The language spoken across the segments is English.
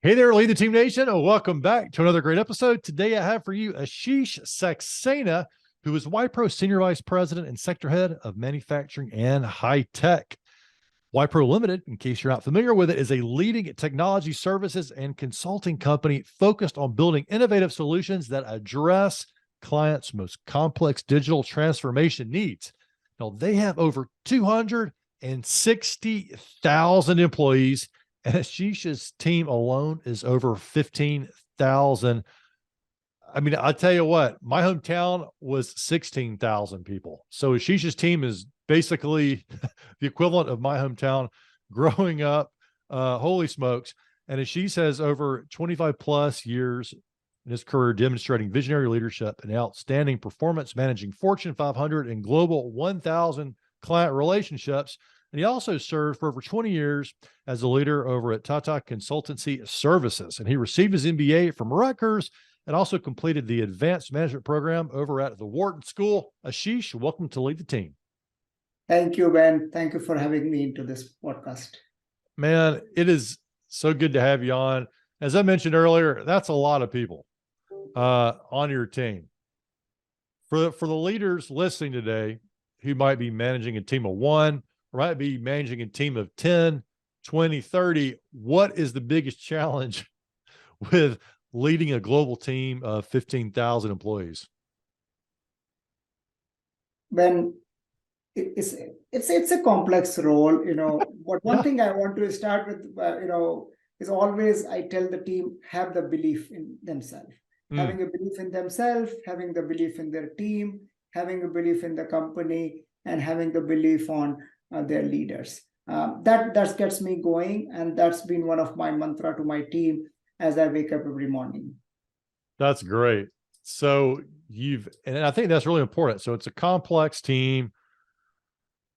Hey there, Lead the Team Nation. Welcome back to another great episode. Today I have for you Ashish Saxena, who is Wipro Senior Vice President and Sector Head of Manufacturing and High Tech. Wipro Limited, in case you're not familiar with it, is a leading technology services and consulting company focused on building innovative solutions that address clients' most complex digital transformation needs. Now, they have over 260,000 employees, and Ashish's team alone is over 15,000. I mean, I'll tell you what, my hometown was 16,000 people. So Ashish's team is basically the equivalent of my hometown growing up. Holy smokes. And Ashish has over 25 plus years in his career demonstrating visionary leadership and outstanding performance, managing Fortune 500 and Global 1,000 client relationships. And he also served for over 20 years as a leader over at Tata Consultancy Services. And he received his MBA from Rutgers and also completed the advanced management program over at the Wharton School. Ashish, welcome to Lead the Team. Thank you, Ben. Thank you for having me into this podcast. Man, it is so good to have you on. As I mentioned earlier, that's a lot of people on your team. For the leaders listening today who might be managing a team of one, or might be managing a team of 10, 20, 30, what is the biggest challenge with leading a global team of 15,000 employees? Ben, it's a complex role, but one thing I want to start with, is always I tell the team, have the belief in themselves. Having a belief in themselves, having the belief in their team, having a belief in the company, and having the belief on their leaders. That gets me going, and that's been one of my mantra to my team as I wake up every morning. That's great. So and I think that's really important. So it's a complex team.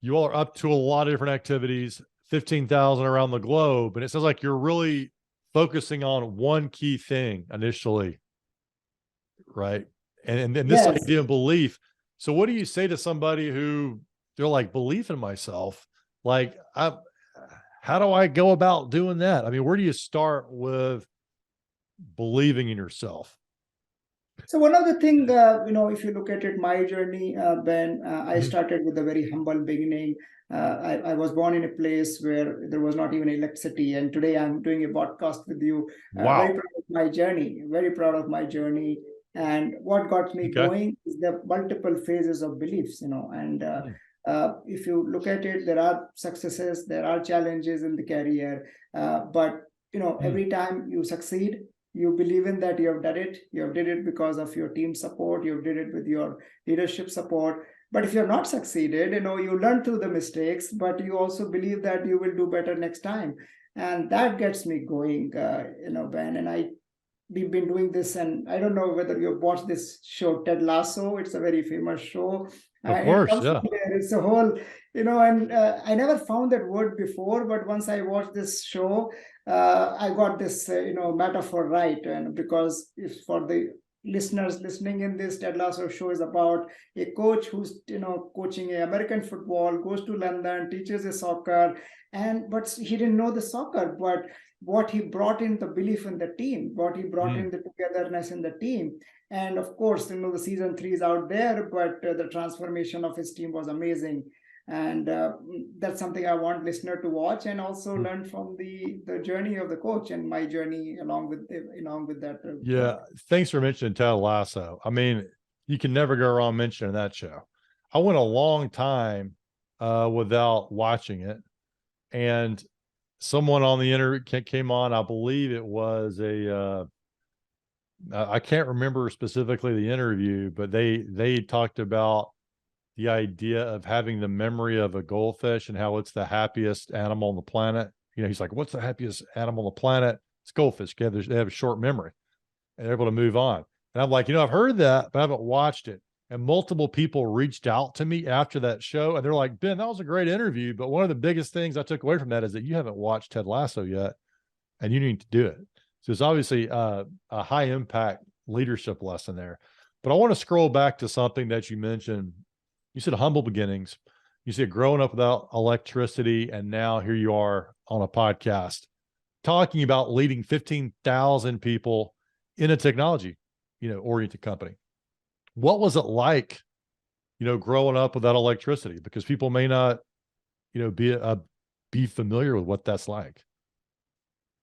You all are up to a lot of different activities, 15,000 around the globe. And it sounds like you're really focusing on one key thing initially, right? And this Yes. idea of belief. So what do you say to somebody who they're like, belief in myself? Like, how do I go about doing that? I mean, where do you start with believing in yourself? So one of the things, if you look at it, my journey, Ben, I started with a very humble beginning. I was born in a place where there was not even electricity. And today I'm doing a podcast with you. Wow. Very proud of my journey, very proud of my journey. And what got me going is the multiple phases of beliefs, and if you look at it, there are successes, there are challenges in the career. But, every time you succeed, you believe in that you have done it. You have did it because of your team support. You did it with your leadership support. But if you have not succeeded, you learn through the mistakes, but you also believe that you will do better next time. And that gets me going, Ben. And we've been doing this, and I don't know whether you've watched this show, Ted Lasso. It's a very famous show. Of course, yeah. It's a whole, and I never found that word before, but once I watched this show, I got this, metaphor right. And because if for the listeners listening in this, Ted Lasso show is about a coach who's, coaching American football, goes to London, teaches a soccer, but he didn't know the soccer, but what he brought in the belief in the team, what he brought in the togetherness in the team. And of course, the season 3 is out there, but the transformation of his team was amazing. And that's something I want listener to watch and also learn from the journey of the coach and my journey along with that. Yeah. Thanks for mentioning Ted Lasso. I mean, you can never go wrong mentioning that show. I went a long time without watching it, and someone on the interview came on. I believe it was I can't remember specifically the interview, but they talked about the idea of having the memory of a goldfish and how it's the happiest animal on the planet. He's like, what's the happiest animal on the planet? It's goldfish. They have a short memory and they're able to move on. And I'm like, I've heard that, but I haven't watched it. And multiple people reached out to me after that show, and they're like, Ben, that was a great interview, but one of the biggest things I took away from that is that you haven't watched Ted Lasso yet, and you need to do it. So it's obviously a high impact leadership lesson there. But I want to scroll back to something that you mentioned. You said humble beginnings. You said growing up without electricity, and now here you are on a podcast. talking about leading 15,000 people in a technology, oriented company. What was it like, growing up without electricity? Because people may not, be familiar with what that's like.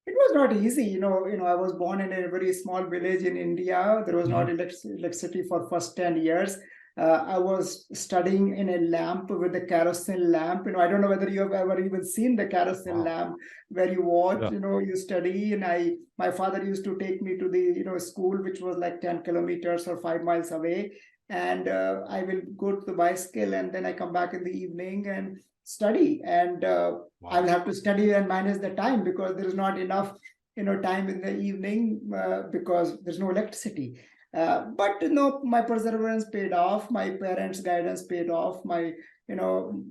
It was not easy, I was born in a very small village in India. There was not electricity for first 10 years. I was studying in a lamp with a kerosene lamp. I don't know whether you have ever even seen the kerosene lamp where you watch, Yeah. you study. And my father used to take me to the, school, which was like 10 kilometers or 5 miles away. And I will go to the bicycle, and then I come back in the evening and study. And I will have to study and manage the time, because there is not enough, time in the evening, because there's no electricity. But my perseverance paid off. My parents' guidance paid off. My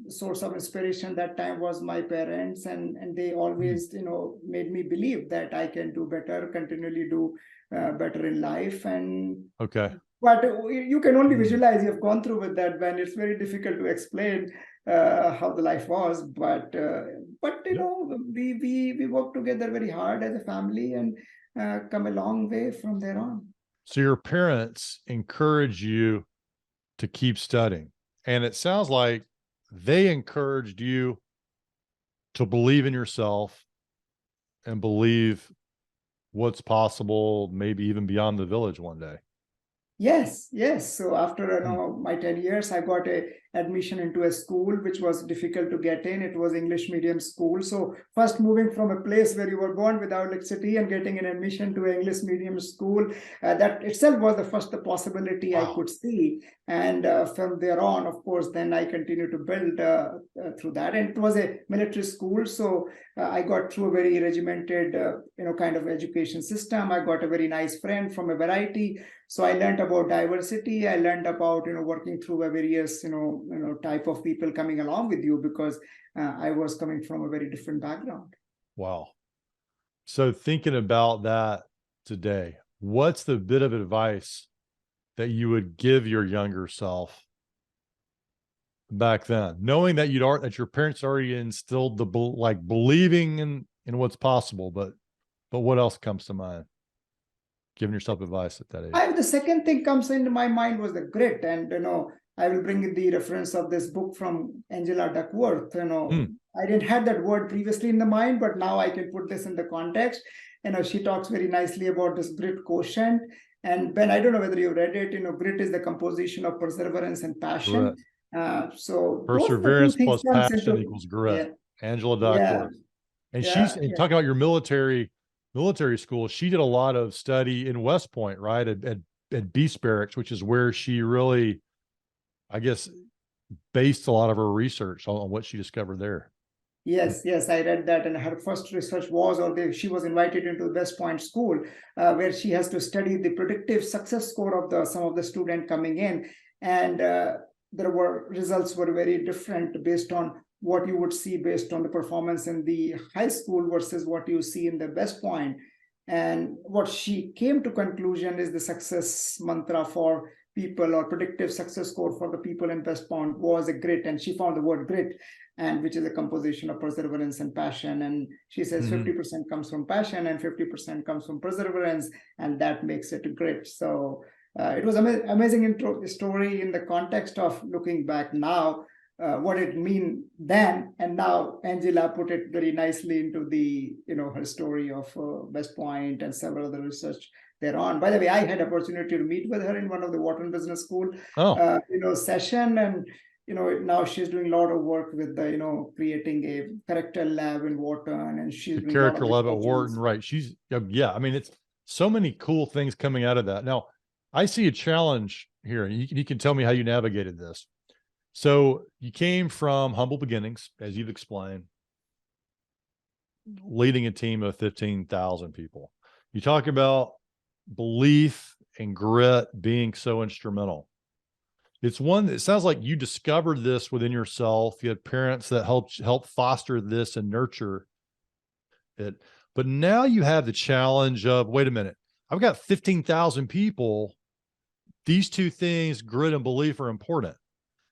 source of inspiration that time was my parents, and they always made me believe that I can do better, continually do better in life. And Okay. but you can only visualize. You've gone through with that, when it's very difficult to explain how the life was. But we work together very hard as a family, and come a long way from there on. So your parents encourage you to keep studying, and it sounds like they encouraged you to believe in yourself and believe what's possible, maybe even beyond the village one day. Yes. So after my 10 years, I got a admission into a school which was difficult to get in. It was English medium school. So first, moving from a place where you were born without electricity and getting an admission to an English medium school, that itself was the first possibility I could see. And from there on, of course, then I continued to build through that. And it was a military school. So I got through a very regimented, kind of education system. I got a very nice friend from a variety. So I learned about diversity. I learned about working through a various type of people coming along with you, because I was coming from a very different background. Wow. So thinking about that today, what's the bit of advice that you would give your younger self back then, knowing that that your parents already instilled the believing in what's possible, but what else comes to mind? Giving yourself advice at that age. The second thing comes into my mind was the grit. And I will bring the reference of this book from Angela Duckworth. I didn't have that word previously in the mind, but now I can put this in the context. She talks very nicely about this grit quotient. And Ben, I don't know whether you read it. Grit is the composition of perseverance and passion. So perseverance plus passion into, equals grit. Yeah, Angela Duckworth. And she's talking about your military school. She did a lot of study in West Point, right? At Beast Barracks, which is where she really, I guess, based a lot of her research on what she discovered there. Yes, I read that. And her first research was, she was invited into the West Point school, where she has to study the predictive success score of some of the student coming in. And results were very different based on what you would see based on the performance in the high school versus what you see in the West Point. And what she came to conclusion is the success mantra for people, or predictive success score for the people in West Point, was a grit. And she found the word grit, and which is a composition of perseverance and passion. And she says 50% comes from passion and 50% comes from perseverance, and that makes it a grit. So it was amazing story in the context of looking back now, what it mean then, and now Angela put it very nicely into the her story of West Point and several other research thereon. By the way, I had opportunity to meet with her in one of the Wharton Business School session, and now she's doing a lot of work with the creating a character lab in Wharton, and she's the character lab at Wharton, right? She's I mean, it's so many cool things coming out of that. Now, I see a challenge here, and you can tell me how you navigated this. So you came from humble beginnings, as you've explained, leading a team of 15,000 people. You talk about belief and grit being so instrumental. It's one that sounds like you discovered this within yourself. You had parents that helped foster this and nurture it. But now you have the challenge of, wait a minute, I've got 15,000 people. These two things, grit and belief, are important.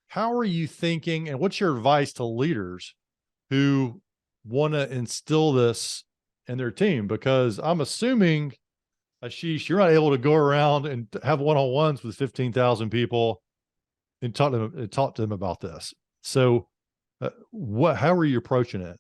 How are you thinking, and what's your advice to leaders who want to instill this and their team? Because I'm assuming, Ashish, you're not able to go around and have one-on-ones with 15,000 people and talk to them about this. So how are you approaching it?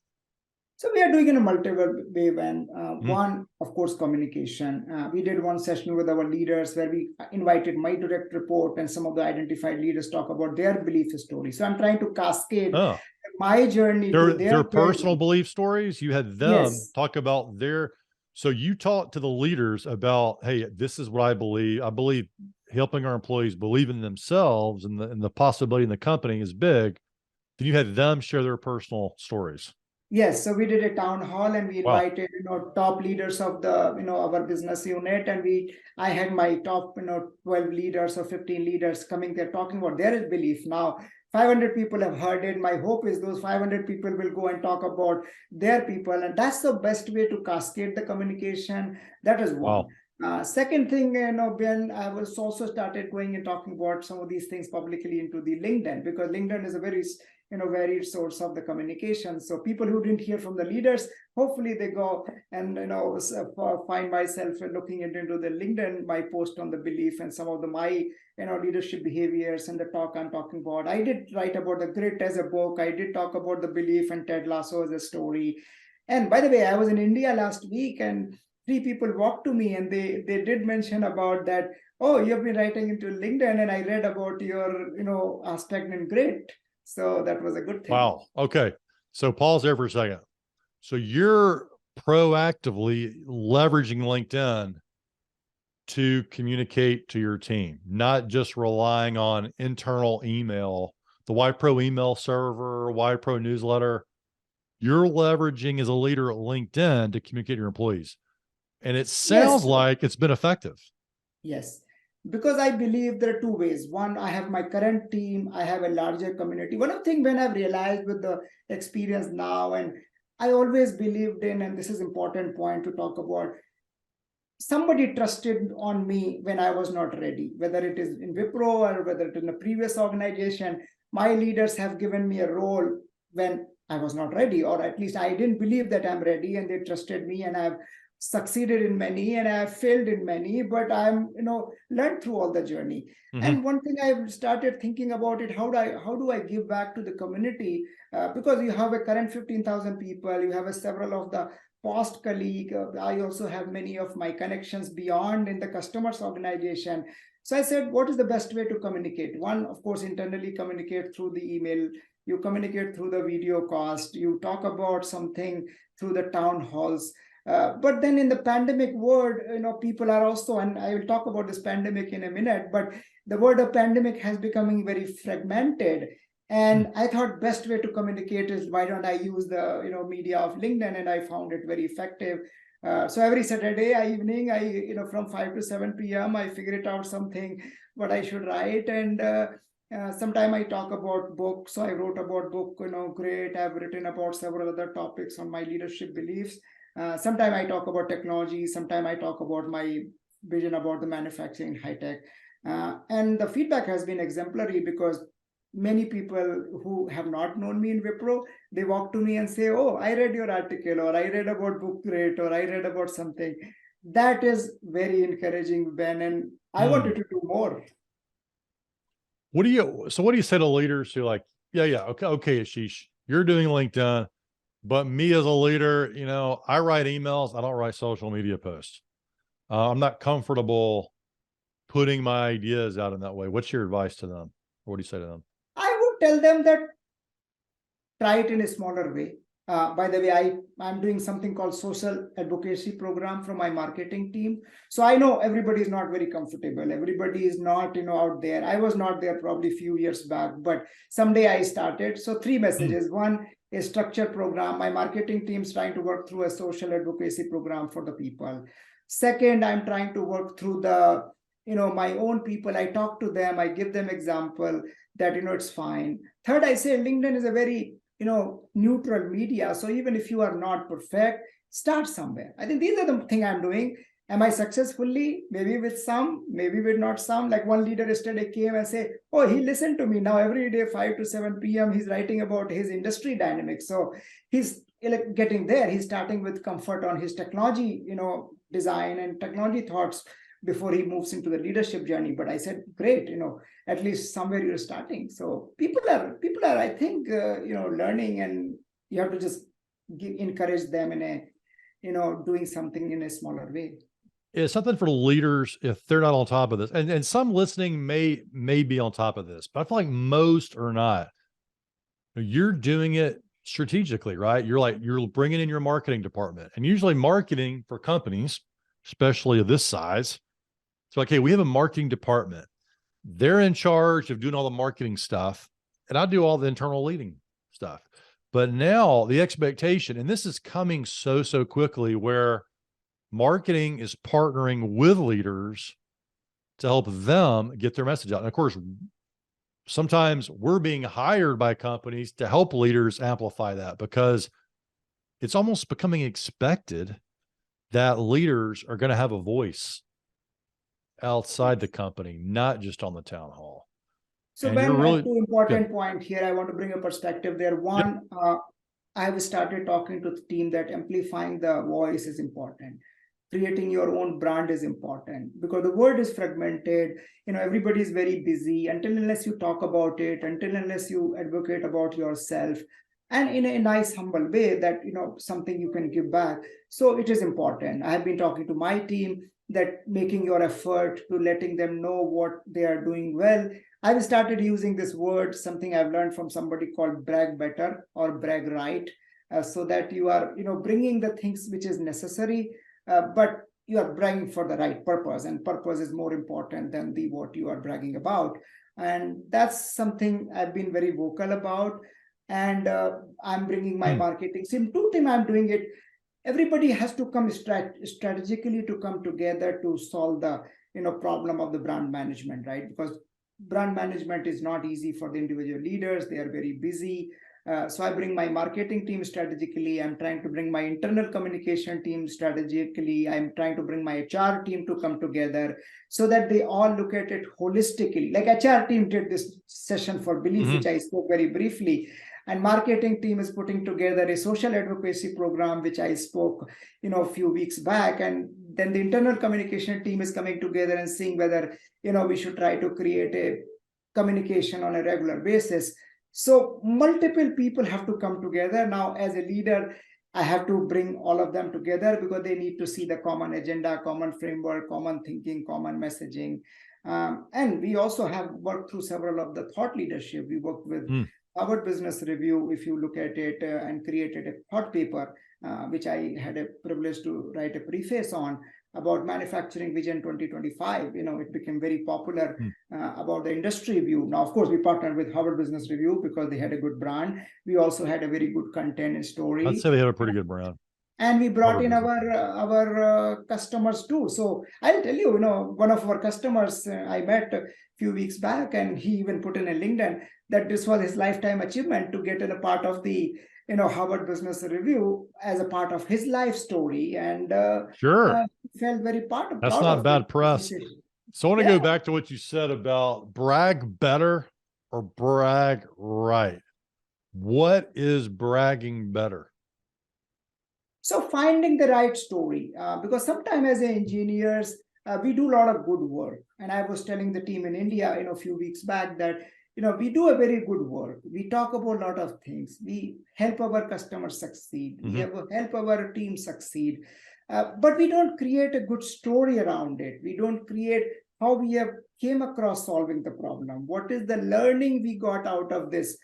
So we are doing in a multiple way. When Mm. one, of course, communication. We did one session with our leaders where we invited my direct report and some of the identified leaders talk about their belief story. So I'm trying to cascade Oh, my journey to their their personal journey. belief stories. You had them Yes, talk about their. So you talked to the leaders about, hey, this is what I believe. I believe helping our employees believe in themselves and the possibility in the company is big. Then you had them share their personal stories. yes. So we did a town hall and we Wow. invited, top leaders of the, our business unit. And I had my top, 12 leaders or 15 leaders coming there talking about their belief. Now, 500 people have heard it. My hope is those 500 people will go and talk about their people. And that's the best way to cascade the communication. That is one. Wow. Second thing, Ben, I was also started going and talking about some of these things publicly into the LinkedIn, because LinkedIn is a very varied source of the communication. So people who didn't hear from the leaders, hopefully they go and find myself looking into the LinkedIn, my post on the belief and some of the my leadership behaviors and the talk I'm talking about. I did write about the grit as a book. I did talk about the belief and Ted Lasso as a story. And by the way, I was in India last week and three people walked to me and they did mention about that. Oh, you've been writing into LinkedIn and I read about your stagnant grit. So that was a good thing. Wow. Okay. So pause there for a second. So you're proactively leveraging LinkedIn to communicate to your team, not just relying on internal email, the Wipro email server, Wipro newsletter. You're leveraging as a leader at LinkedIn to communicate to your employees. And it sounds Yes, like it's been effective. yes. Because I believe there are two ways. One, I have my current team, I have a larger community. One of the things when I've realized with the experience now, and I always believed in, and this is important point to talk about, somebody trusted on me when I was not ready, whether it is in Wipro or whether it is in a previous organization. My leaders have given me a role when I was not ready, or at least I didn't believe that I'm ready, and they trusted me, and I've succeeded in many and I've failed in many, but I'm learned through all the journey. Mm-hmm. And one thing I've started thinking about it, how do I give back to the community? Because you have a current 15,000 people, you have a several of the past colleague. I also have many of my connections beyond in the customers organization. So I said, what is the best way to communicate? One, of course, internally communicate through the email. You communicate through the video cast. You talk about something through the town halls. But then in the pandemic world, people are also, and I will talk about this pandemic in a minute, but the word of pandemic has becoming very fragmented. And I thought best way to communicate is why don't I use the media of LinkedIn, and I found it very effective. So every Saturday evening, I from 5 to 7 p.m. I figure it out something what I should write, and sometime I talk about books. So I wrote about book, great. I've written about several other topics on my leadership beliefs. Sometime I talk about technology. Sometime I talk about my vision about the manufacturing high tech, and the feedback has been exemplary because many people who have not known me in Wipro, they walk to me and say, oh, I read your article, or I read about book great, or I read about something. That is very encouraging, Ben, and I Mm. wanted to do more. What do you say to leaders who like, yeah, okay, Ashish, you're doing LinkedIn, but me as a leader, I write emails, I don't write social media posts. I'm not comfortable putting my ideas out in that way. What's your advice to them? What do you say to them? I would tell them that try it in a smaller way. By the way, I'm doing something called social advocacy program from my marketing team. So I know everybody is not very comfortable. Everybody is not, out there. I was not there probably a few years back, but someday I started. So three Mm. messages. One, a structured program. My marketing team is trying to work through a social advocacy program for the people. Second, I'm trying to work through the, my own people. I talk to them. I give them example that, it's fine. Third, I say LinkedIn is a very neutral media. So even if you are not perfect, start somewhere. I think these are the thing I'm doing. Am I successfully? Maybe with some, maybe with not some. Like one leader yesterday came and say, oh, he listened to me. Now every day, 5 to 7 p.m., he's writing about his industry dynamics. So he's getting there. He's starting with comfort on his technology, design and technology thoughts before he moves into the leadership journey. But I said, great, at least somewhere you're starting. So people are, I think, learning, and you have to just encourage them in a, doing something in a smaller way. It's something for leaders if they're not on top of this. And some listening may be on top of this, but I feel like most are not. You're doing it strategically, right? You're bringing in your marketing department, and usually marketing for companies, especially of this size. So, okay, we have a marketing department. They're in charge of doing all the marketing stuff, and I do all the internal leading stuff. But now the expectation, and this is coming so quickly, where marketing is partnering with leaders to help them get their message out. And of course, sometimes we're being hired by companies to help leaders amplify that, because it's almost becoming expected that leaders are going to have a voice outside the company, not just on the town hall. So and Ben, you're really two important point here. I want to bring a perspective there. One, I have started talking to the team that amplifying the voice is important. Creating your own brand is important, because the word is fragmented. Everybody is very busy. Until unless you talk about it, until unless you advocate about yourself, and in a nice, humble way that, something you can give back. So it is important. I have been talking to my team that making your effort to letting them know what they are doing well. I've started using this word, something I've learned from somebody called brag better or brag right, so that you are, bringing the things which is necessary, but you are bragging for the right purpose, and purpose is more important than the what you are bragging about. And that's something I've been very vocal about. And I'm bringing my marketing team. I'm doing it. Everybody has to come strategically to come together to solve the problem of the brand management, right? Because brand management is not easy for the individual leaders. They are very busy. So I bring my marketing team strategically. I'm trying to bring my internal communication team strategically. I'm trying to bring my HR team to come together so that they all look at it holistically. Like HR team did this session for belief, which I spoke very briefly. And marketing team is putting together a social advocacy program, which I spoke, a few weeks back. And then the internal communication team is coming together and seeing whether, we should try to create a communication on a regular basis. So multiple people have to come together. Now, as a leader, I have to bring all of them together because they need to see the common agenda, common framework, common thinking, common messaging. And we also have worked through several of the thought leadership. We worked with Harvard Business Review, if you look at it, and created a thought paper, which I had a privilege to write a preface on, about manufacturing vision 2025. It became very popular about the industry view. Now, of course, we partnered with Harvard Business Review because they had a good brand. We also had a very good content and story. I'd say they had a pretty good brand. And we brought in our customers too. So I'll tell you, one of our customers I met a few weeks back, and he even put in a LinkedIn that this was his lifetime achievement to get in a part of the Harvard Business Review as a part of his life story. And felt very proud. That's not bad press. So I want to go back to what you said about brag better or brag right. What is bragging better? So finding the right story, because sometimes as engineers, we do a lot of good work. And I was telling the team in India, a few weeks back that, we do a very good work. We talk about a lot of things. We help our customers succeed. We help our team succeed. But we don't create a good story around it. We don't create how we have came across solving the problem. What is the learning we got out of this,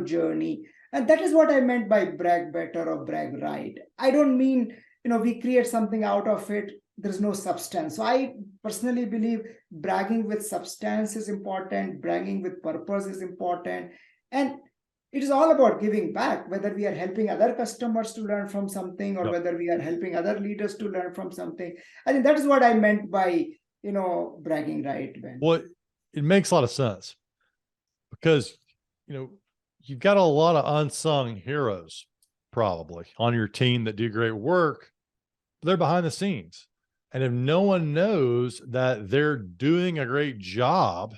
journey? And that is what I meant by brag better or brag right. I don't mean, we create something out of it. There's no substance. So I personally believe bragging with substance is important. Bragging with purpose is important. And it is all about giving back, whether we are helping other customers to learn from something or whether we are helping other leaders to learn from something. I think that is what I meant by, bragging right, Ben. Well, it makes a lot of sense because, you've got a lot of unsung heroes probably on your team that do great work. They're behind the scenes. And if no one knows that they're doing a great job,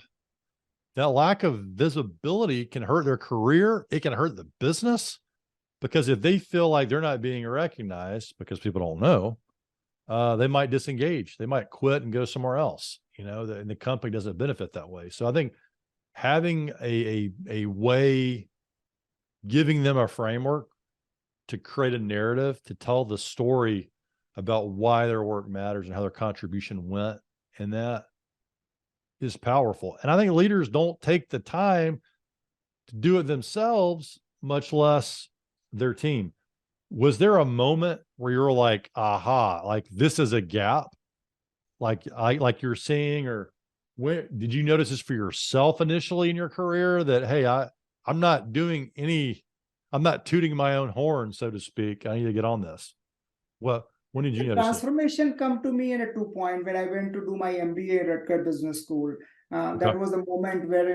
that lack of visibility can hurt their career. It can hurt the business, because if they feel like they're not being recognized because people don't know, they might disengage. They might quit and go somewhere else, and the company doesn't benefit that way. So I think having a way, giving them a framework to create a narrative, to tell the story about why their work matters and how their contribution went, and that is powerful. And I think leaders don't take the time to do it themselves, much less their team. Was there a moment where you're like, aha, like this is a gap, like you're seeing, or where did you notice this for yourself initially in your career, that, hey, I'm not doing I'm not tooting my own horn, so to speak. I need to get on this. Well, when did you The notice it? transformation come to me in a 2 point when I went to do my MBA at Rutgers Business School. Okay. That was the moment where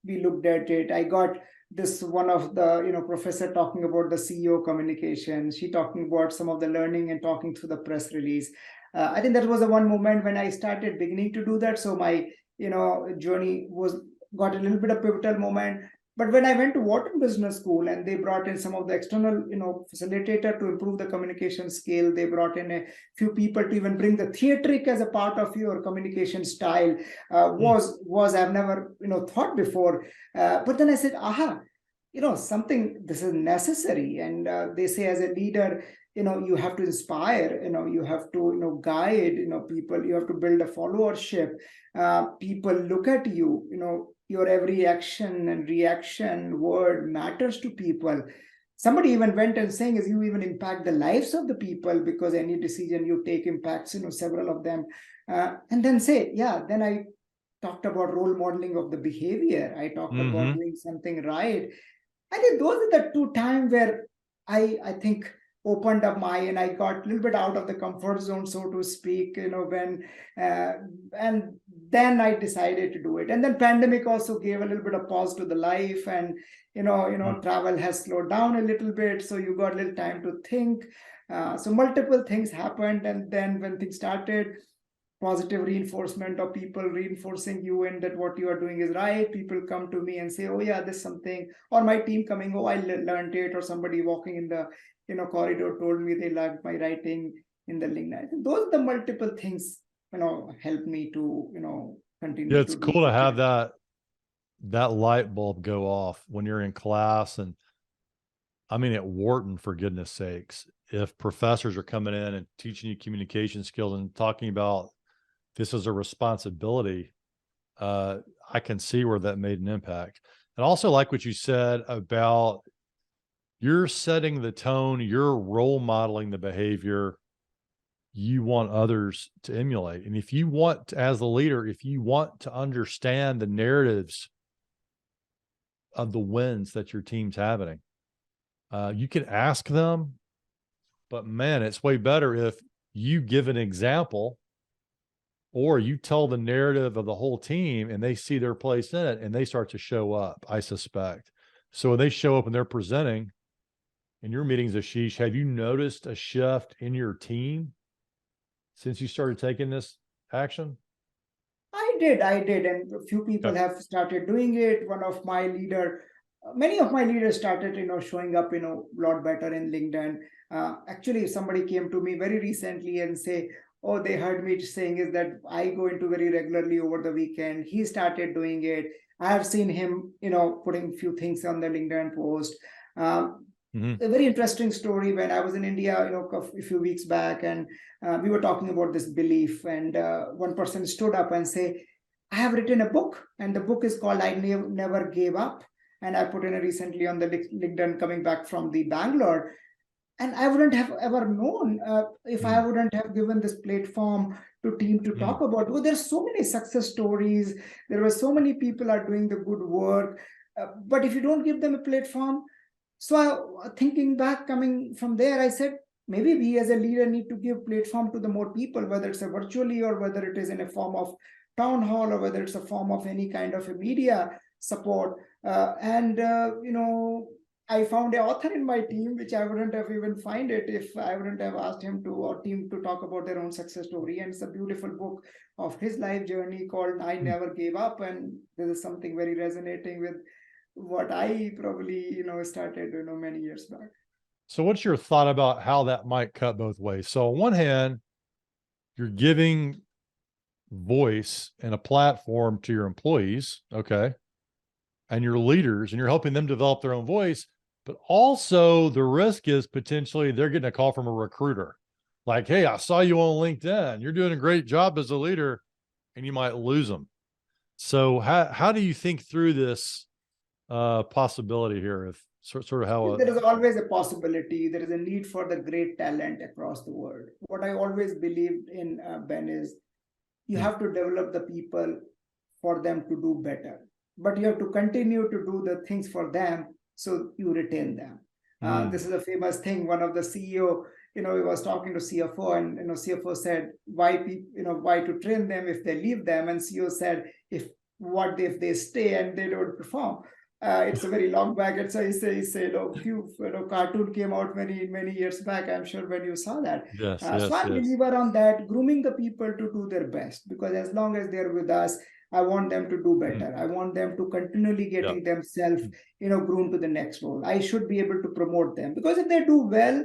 we looked at it. I got this one of the professor talking about the CEO communication. She talking about some of the learning and talking through the press release. I think that was the one moment when I started beginning to do that. So my journey was got a little bit of pivotal moment. But when I went to Wharton Business School and they brought in some of the external, facilitator to improve the communication skill, they brought in a few people to even bring the theatric as a part of your communication style. Was I've never thought before. But then I said, aha, something this is necessary. And they say as a leader, you have to inspire, you have to guide people, you have to build a followership. People look at you, your every action and reaction word matters to people. Somebody even went and saying is you even impact the lives of the people, because any decision you take impacts several of them. And then say, yeah, then I talked about role modeling of the behavior, I talked about Mm-hmm. doing something right. I think those are the two times where I think opened up my, and I got a little bit out of the comfort zone, so to speak, when uh, and then I decided to do it. And then pandemic also gave a little bit of pause to the life, and travel has slowed down a little bit, so you got a little time to think. So multiple things happened, and then when things started, positive reinforcement of people reinforcing you and that what you are doing is right. People come to me and say, oh yeah, this something, or my team coming, oh, I learned it, or somebody walking in the corridor told me they liked my writing in the LinkedIn. Those are the multiple things help me to Yeah, continue it's to do cool to the have journey. that light bulb go off when you're in class. And I mean, at Wharton, for goodness sakes, if professors are coming in and teaching you communication skills and talking about this as a responsibility, I can see where that made an impact. And also, like what you said about, you're setting the tone, you're role modeling the behavior you want others to emulate. And if you want, as the leader, if you want to understand the narratives of the wins that your team's having, you can ask them, but man, it's way better if you give an example, or you tell the narrative of the whole team and they see their place in it and they start to show up, I suspect. So when they show up and they're presenting in your meetings, Ashish, have you noticed a shift in your team since you started taking this action? I did, and a few people Okay. have started doing it. Many of my leaders started, showing up, a lot better in LinkedIn. Actually, somebody came to me very recently and say, "Oh, they heard me saying is that I go into very regularly over the weekend." He started doing it. I have seen him, putting few things on the LinkedIn post. Um, Mm-hmm. a very interesting story when I was in India, a few weeks back, and we were talking about this belief, and one person stood up and say, "I have written a book, and the book is called Never Gave Up." And I put in a recently on the LinkedIn coming back from the Bangalore, and I wouldn't have ever known if I wouldn't have given this platform to team to Mm-hmm. talk about. Oh, there's so many success stories. There were so many people are doing the good work, but if you don't give them a platform, so thinking back, coming from there, I said, maybe we as a leader need to give platform to the more people, whether it's a virtually or whether it is in a form of town hall or whether it's a form of any kind of a media support. And I found an author in my team, which I wouldn't have even find it if I wouldn't have asked him to or team to talk about their own success story. And it's a beautiful book of his life journey called I Hmm. Never Gave Up. And this is something very resonating with what I probably, started, many years back. So what's your thought about how that might cut both ways? So on one hand, you're giving voice and a platform to your employees, okay, and your leaders, and you're helping them develop their own voice. But also, the risk is potentially they're getting a call from a recruiter like, hey, I saw you on LinkedIn. You're doing a great job as a leader, and you might lose them. So, how do you think through this possibility here? If sort of how There is always a possibility. There is a need for the great talent across the world. What I always believed in, Ben, is you have to develop the people for them to do better, but you have to continue to do the things for them so you retain them. This is a famous thing. One of the CEO, he was talking to CFO, and CFO said, why to train them if they leave them? And CEO said, if what if they stay and they don't perform? It's a very long back. It's he said, few cartoon came out many years back. I'm sure when you saw that. yes, So yes, I'm a yes, believer on that, grooming the people to do their best, because as long as they're with us, I want them to do better. I want them to continually yeah, getting themselves, groomed to the next role. I should be able to promote them, because if they do well,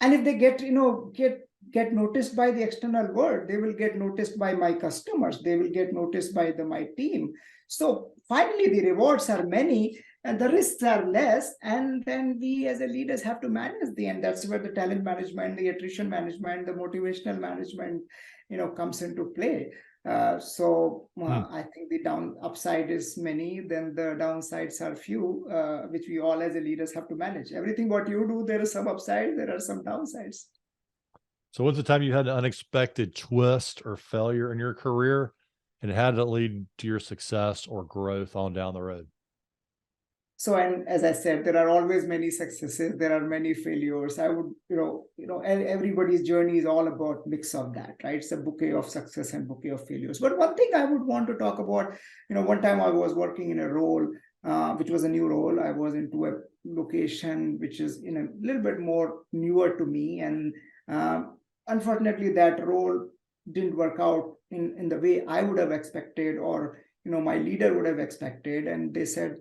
and if they get noticed by the external world, they will get noticed by my customers, they will get noticed by my team. So finally the rewards are many and the risks are less, and then we as a leaders have to manage the end. That's where the talent management, the attrition management, the motivational management comes into play. I think the upside is many, then the downsides are few, which we all as a leaders have to manage. Everything what you do, there is some upside, there are some downsides. So when's the time you had an unexpected twist or failure in your career, and how did it lead to your success or growth on down the road? So, and as I said, there are always many successes, there are many failures. I would, everybody's journey is all about mix of that, right? It's a bouquet of success and bouquet of failures. But one thing I would want to talk about, one time I was working in a role, which was a new role. I was into a location which is in a little bit more newer to me, and unfortunately, that role didn't work out in the way I would have expected, or my leader would have expected, and they said,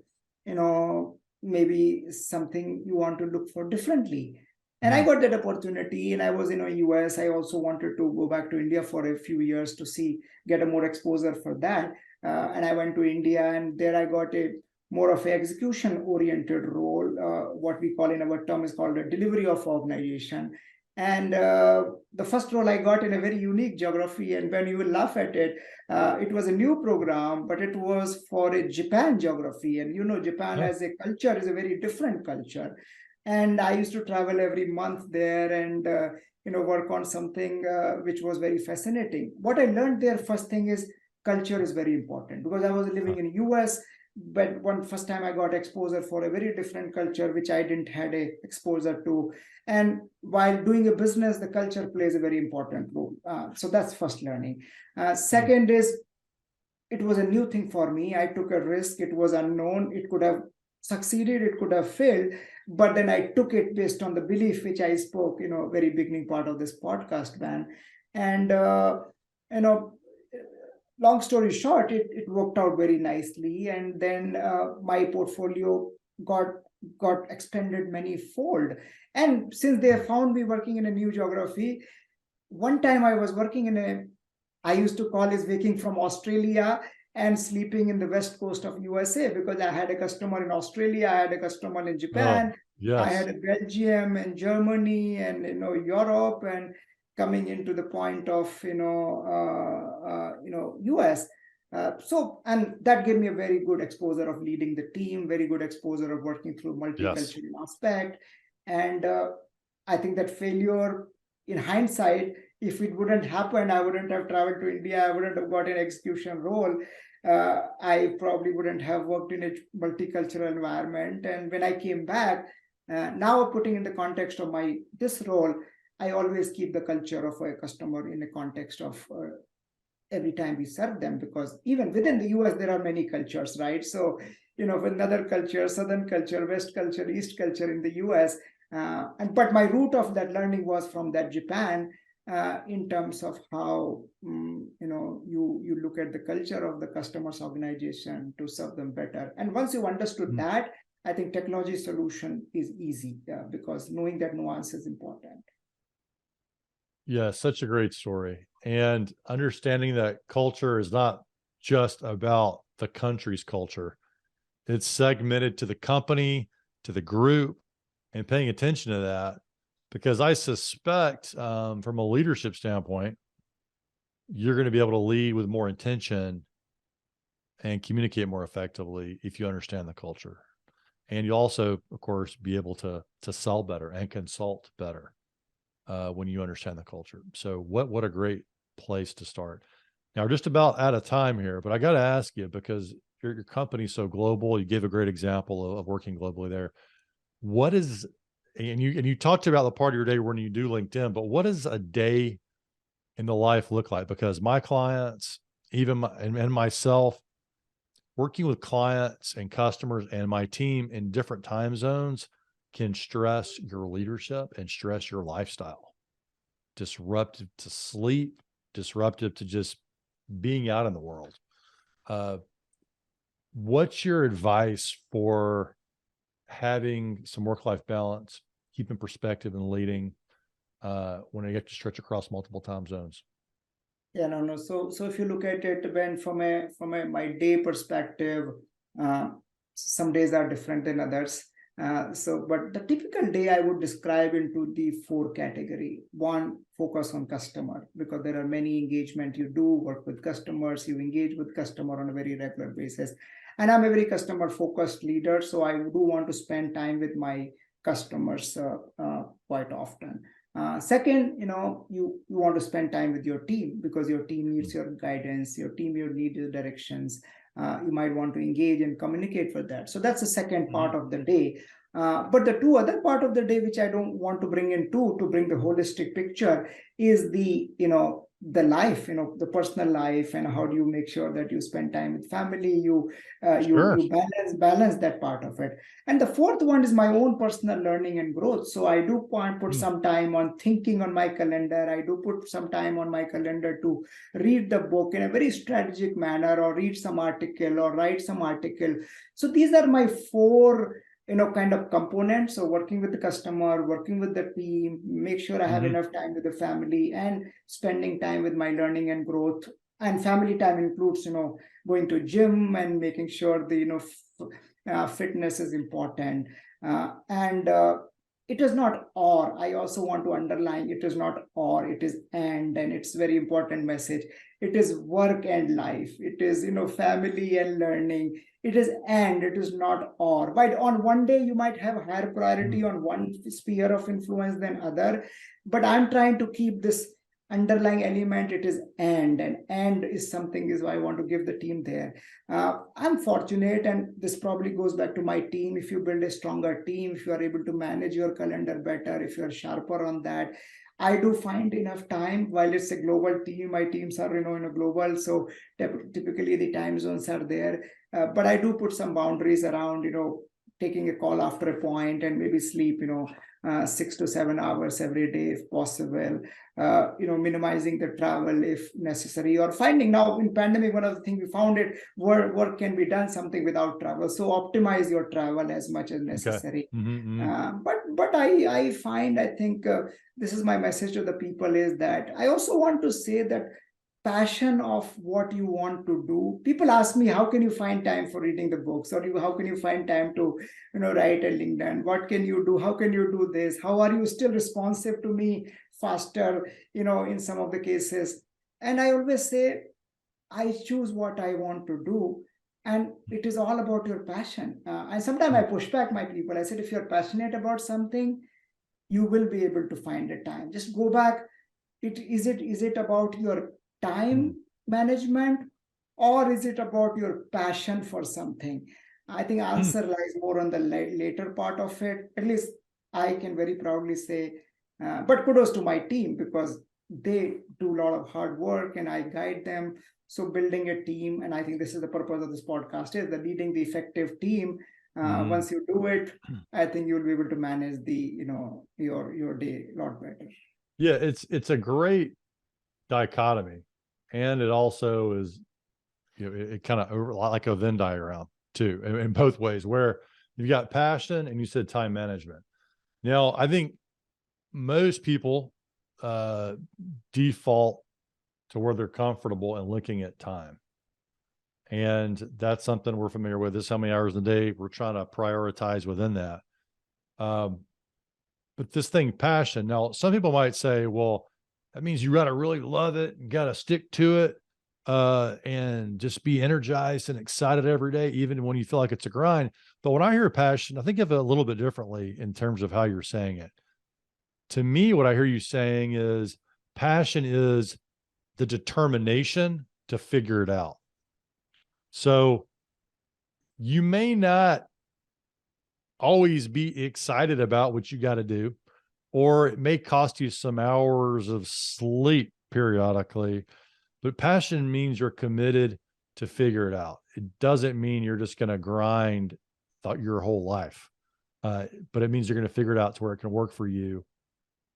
maybe something you want to look for differently. And I got that opportunity, and I was in US. I also wanted to go back to India for a few years to get a more exposure for that. And I went to India, and there I got a more of an execution oriented role. What we call in our term is called a delivery of organization. And the first role I got in a very unique geography, and when you will laugh at it, it was a new program, but it was for a Japan geography. And Japan Yeah. as a culture is a very different culture. And I used to travel every month there and work on something which was very fascinating. What I learned there, first thing is culture is very important, because I was living in US, but one first time I got exposure for a very different culture which I didn't had a exposure to. And while doing a business, the culture plays a very important role. So that's first learning. Second is, it was a new thing for me. I took a risk. It was unknown. It could have succeeded, it could have failed, but then I took it based on the belief which I spoke, very beginning part of this podcast, man. And you know long story short, it worked out very nicely, and then my portfolio got expanded many fold. And since they found me working in a new geography, one time I was working in a, I used to call it waking from Australia and sleeping in the west coast of USA, because I had a customer in Australia, I had a customer in Oh, Japan, I yes. had a Belgium and Germany and Europe, and coming into the point of US. And that gave me a very good exposure of leading the team, very good exposure of working through Yes. multicultural aspect. And I think that failure, in hindsight, if it wouldn't happen, I wouldn't have traveled to India, I wouldn't have got an execution role. I probably wouldn't have worked in a multicultural environment. And when I came back, now putting in the context of this role, I always keep the culture of a customer in the context of every time we serve them, because even within the US there are many cultures, right? So with another culture, Southern culture, West culture, East culture in the US. But my root of that learning was from that Japan, in terms of how you look at the culture of the customer's organization to serve them better. And once you understood that, I think technology solution is easy, because knowing that nuance is important. Yeah, such a great story. And understanding that culture is not just about the country's culture. It's segmented to the company, to the group, and paying attention to that. Because I suspect, from a leadership standpoint, you're going to be able to lead with more intention and communicate more effectively if you understand the culture. And you also, of course, be able to sell better and consult better when you understand the culture. So what a great place to start. Now we're just about out of time here, but I got to ask you, because your company's so global, you gave a great example of working globally there. What is, and you talked about the part of your day when you do LinkedIn, but what does a day in the life look like? Because my clients, even and myself, working with clients and customers and my team in different time zones can stress your leadership and stress your lifestyle. Disruptive to sleep, disruptive to just being out in the world. What's your advice for having some work-life balance, keeping perspective and leading when you have to stretch across multiple time zones? Yeah, no. So if you look at it, Ben, from my day perspective, some days are different than others. But the typical day I would describe into the 4 category. One, focus on customer, because there are many engagement you do, work with customers, you engage with customer on a very regular basis. And I'm a very customer focused leader, so I do want to spend time with my customers quite often. Second, you want to spend time with your team, because your team needs your guidance, your team needs your directions. You might want to engage and communicate with that. So that's the second part of the day. But the 2 other part of the day, which I don't want to bring in to bring the holistic picture, is the life, the personal life, and how do you make sure that you spend time with family, you balance that part of it. And the 4th one is my own personal learning and growth. So I do put some time on thinking on my calendar. I do put some time on my calendar to read the book in a very strategic manner, or read some article, or write some article. So these are my 4 kind of components. So working with the customer, working with the team, make sure I have enough time with the family, and spending time with my learning and growth. And family time includes, going to gym and making sure the, fitness is important. And it is not or. I also want to underline, it is not or, it is and it's very important message. It is work and life. It is, family and learning. It is and, it is not or. But on one day, you might have higher priority on one sphere of influence than other. But I'm trying to keep this underlying element. It is and is something is why I want to give the team there. I'm fortunate, and this probably goes back to my team. If you build a stronger team, if you are able to manage your calendar better, if you're sharper on that, I do find enough time. While it's a global team, my teams are in a global, so typically the time zones are there. But I do put some boundaries around taking a call after a point, and maybe sleep 6 to 7 hours every day if possible. Minimizing the travel if necessary, or finding, now in pandemic, one of the things we found it, work can be done something without travel. So optimize your travel as much as necessary. But I find, I think this is my message to the people, is that I also want to say that passion of what you want to do. People ask me, how can you find time for reading the books, or how can you find time to write a LinkedIn? What can you do? How can you do this? How are you still responsive to me faster, in some of the cases? And I always say, I choose what I want to do, and it is all about your passion. And sometimes I push back my people. I said, if you're passionate about something, you will be able to find a time. Just go back. Is it about your time management, or is it about your passion for something? I think answer lies more on the later part of it. At least I can very proudly say, but kudos to my team, because they do a lot of hard work and I guide them. So building a team, and I think this is the purpose of this podcast, is the leading the effective team. Once you do it, I think you'll be able to manage the, your day a lot better. Yeah, it's a great dichotomy, and it also is, it kind of over like a Venn diagram too, in both ways, where you've got passion and you said time management. Now, I think most people default to where they're comfortable and looking at time. And that's something we're familiar with. This is how many hours a day we're trying to prioritize within that. But this thing, passion. Now, some people might say, well, that means you got to really love it and got to stick to it and just be energized and excited every day, even when you feel like it's a grind. But when I hear passion, I think of it a little bit differently in terms of how you're saying it. To me, what I hear you saying is passion is the determination to figure it out. So you may not always be excited about what you got to do, or it may cost you some hours of sleep periodically, but passion means you're committed to figure it out. It doesn't mean you're just going to grind your whole life, but it means you're going to figure it out to where it can work for you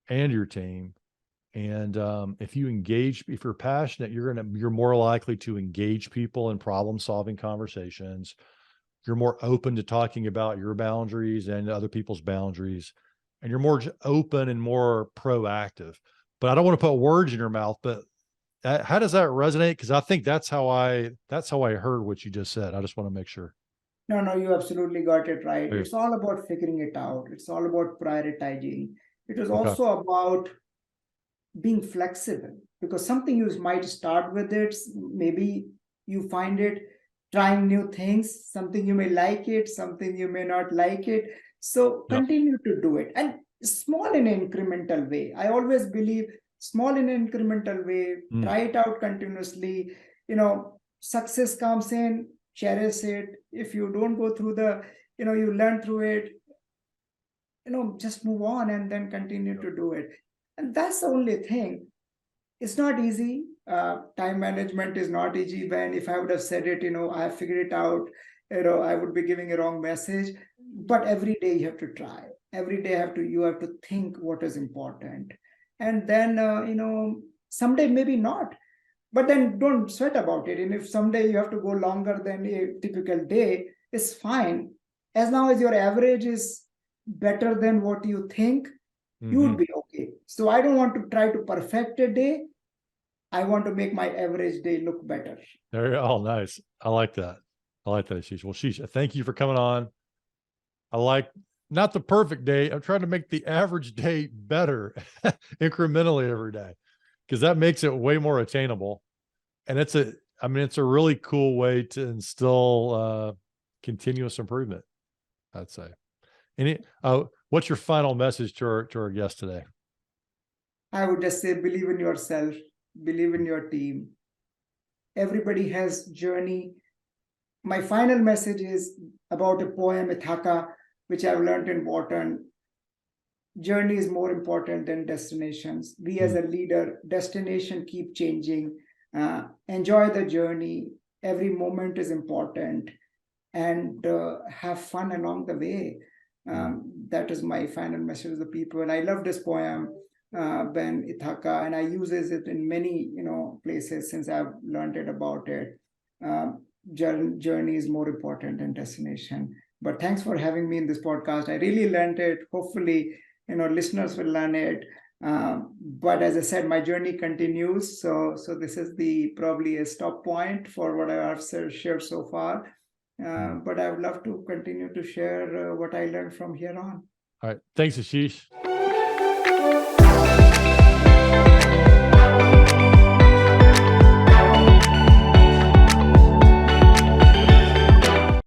and your team. And if you're passionate, you're more likely to engage people in problem solving conversations. You're more open to talking about your boundaries and other people's boundaries, and you're more open and more proactive. But I don't want to put words in your mouth, but how does that resonate? Because I think that's how I heard what you just said. I just want to make sure. No, you absolutely got it right. Yeah. It's all about figuring it out. It's all about prioritizing. It is Okay. also about being flexible, because something you might start with it, maybe you find it trying new things, something you may like it, something you may not like it. So Yeah. continue to do it, and small in an incremental way. I always believe small in an incremental way, try it out continuously. Success comes in, cherish it. If you don't go through you learn through it, just move on and then continue to do it. And that's the only thing. It's not easy. Time management is not easy. If I would have said it, I have figured it out, I would be giving a wrong message. But every day you have to try. Every day you have to think what is important. And then, someday maybe not. But then don't sweat about it. And if someday you have to go longer than a typical day, it's fine. As long as your average is better than what you think, you would be okay. So I don't want to try to perfect a day. I want to make my average day look better. Oh, nice. I like that. Ashish. Well, Ashish, thank you for coming on. I like not the perfect day. I'm trying to make the average day better incrementally every day, because that makes it way more attainable. And it's a really cool way to instill continuous improvement, I'd say. What's your final message to our guest today? I would just say, believe in yourself, believe in your team. Everybody has journey. My final message is about a poem, Ithaka, which I've learned in Wharton. Journey is more important than destinations. We as a leader, destination keep changing. Enjoy the journey. Every moment is important, and have fun along the way. That is my final message to the people. I love this poem, Ben Ithaka, and I uses it in many places since I've learned about it. Journey is more important than destination. But thanks for having me in this podcast. I really learned it. Hopefully, listeners will learn it. But as I said, my journey continues. So this is probably a stop point for what I've shared so far. But I would love to continue to share what I learned from here on. All right. Thanks, Ashish.